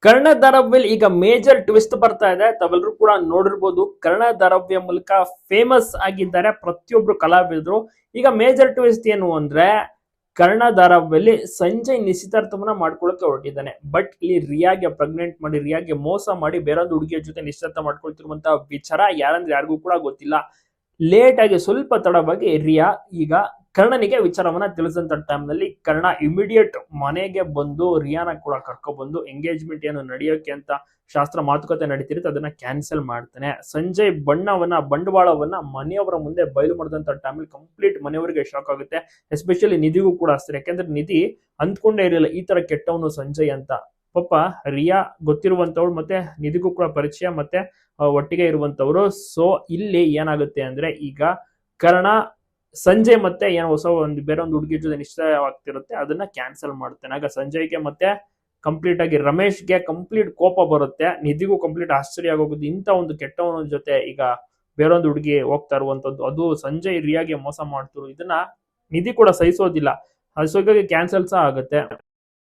ಕರ್ಣಧಾರವ್ಯಲ್ಲಿ ಈಗ major twist ಬರ್ತಾ ಇದೆ. ತಾವೆಲ್ಲರೂ ಕೂಡ ನೋಡಿರ್ಬೋದು. ಕರ್ಣಧಾರವ್ಯ ಮೂಲಕ ಫೇಮಸ್ ಆಗಿದ್ದಾರೆ ಪ್ರತಿಯೊಬ್ರು ಕಲಾವಿದರು. ಈಗ ಮೇಜರ್ ಟ್ವಿಸ್ಟ್ ಏನು ಅಂದ್ರೆ, ಕರ್ಣಧಾರವ್ಯಲ್ಲಿ ಸಂಜಯ್ ನಿಶ್ಚಿತಾರ್ಥವನ್ನ ಮಾಡ್ಕೊಳಕ್ಕೆ ಹೊರಟಿದ್ದಾನೆ. ಬಟ್ ಇಲ್ಲಿ ರಿಯಾಗೆ ಪ್ರೆಗ್ನೆಂಟ್ ಮಾಡಿ, ರಿಯಾಗೆ ಮೋಸ ಮಾಡಿ ಬೇರೊಂದು ಹುಡುಗಿಯ ಜೊತೆ ನಿಶ್ಚಿತಾರ್ಥ ಮಾಡ್ಕೊಳ್ತಿರುವಂತಹ ವಿಚಾರ ಯಾರಂದ್ರೆ ಯಾರಿಗೂ ಕೂಡ ಗೊತ್ತಿಲ್ಲ. ಲೇಟ್ ಆಗಿ ಸ್ವಲ್ಪ ತಡವಾಗಿ ರಿಯಾ ಈಗ ಕರ್ಣನಿಗೆ ವಿಚಾರವನ್ನ ತಿಳಿಸಿದಂತ ಟೈಮ್ ನಲ್ಲಿ ಕರ್ಣ ಇಮಿಡಿಯೇಟ್ ಮನೆಗೆ ಬಂದು ರಿಯಾನ ಕೂಡ ಕರ್ಕೊಬಂದು ಎಂಗೇಜ್ಮೆಂಟ್ ಏನು ನಡೆಯೋಕೆ ಅಂತ ಶಾಸ್ತ್ರ ಮಾತುಕತೆ ನಡೀತಿರುತ್ತೆ ಅದನ್ನ ಕ್ಯಾನ್ಸಲ್ ಮಾಡ್ತಾನೆ. ಸಂಜಯ್ ಬಂಡವಾಳವನ್ನ ಮನೆಯವರ ಮುಂದೆ ಬಯಲು ಮಾಡಿದಂತ ಟೈಮಲ್ಲಿ ಕಂಪ್ಲೀಟ್ ಮನೆಯವರಿಗೆ ಶಾಕ್ ಆಗುತ್ತೆ. ಎಸ್ಪೆಷಲಿ ನಿಧಿಗೂ ಕೂಡ ಅಷ್ಟೇ. ಯಾಕಂದ್ರೆ ನಿಧಿ ಅಂದ್ಕೊಂಡೇ ಇರಲಿಲ್ಲ ಈ ತರ ಕೆಟ್ಟವನು ಸಂಜಯ್ ಅಂತ. ಪಾಪ ರಿಯಾ ಗೊತ್ತಿರುವಂತವ್ರು ಮತ್ತೆ ನಿಧಿಗೂ ಕೂಡ ಪರಿಚಯ ಮತ್ತೆ ಒಟ್ಟಿಗೆ ಇರುವಂತವ್ರು. ಸೊ ಇಲ್ಲಿ ಏನಾಗುತ್ತೆ ಅಂದ್ರೆ, ಈಗ ಕರ್ಣ ಸಂಜಯ್ ಮತ್ತೆ ಏನೋ ಹೊಸ ಬೇರೆ ಒಂದು ಹುಡುಗಿ ಜೊತೆ ನಿಶ್ಚಯವಾಗ್ತಿರುತ್ತೆ ಅದನ್ನ ಕ್ಯಾನ್ಸಲ್ ಮಾಡ್ತಾನೆ. ಆಗ ಸಂಜಯ್ಗೆ ಮತ್ತೆ ಕಂಪ್ಲೀಟ್ ಆಗಿ ರಮೇಶ್ಗೆ ಕಂಪ್ಲೀಟ್ ಕೋಪ ಬರುತ್ತೆ. ನಿಧಿಗೂ ಕಂಪ್ಲೀಟ್ ಆಶ್ಚರ್ಯ ಆಗೋಗುತ್ತೆ. ಇಂಥ ಒಂದು ಕೆಟ್ಟವನ ಜೊತೆ ಈಗ ಬೇರೊಂದು ಹುಡುಗಿ ಹೋಗ್ತಾ ಇರುವಂತದ್ದು, ಅದು ಸಂಜಯ್ ರಿಯಾಗೆ ಮೋಸ ಮಾಡ್ತಿರು. ಇದನ್ನ ನಿಧಿ ಕೂಡ ಸಹಿಸೋದಿಲ್ಲ. ಅದು ಕ್ಯಾನ್ಸಲ್ ಸಹ ಆಗುತ್ತೆ.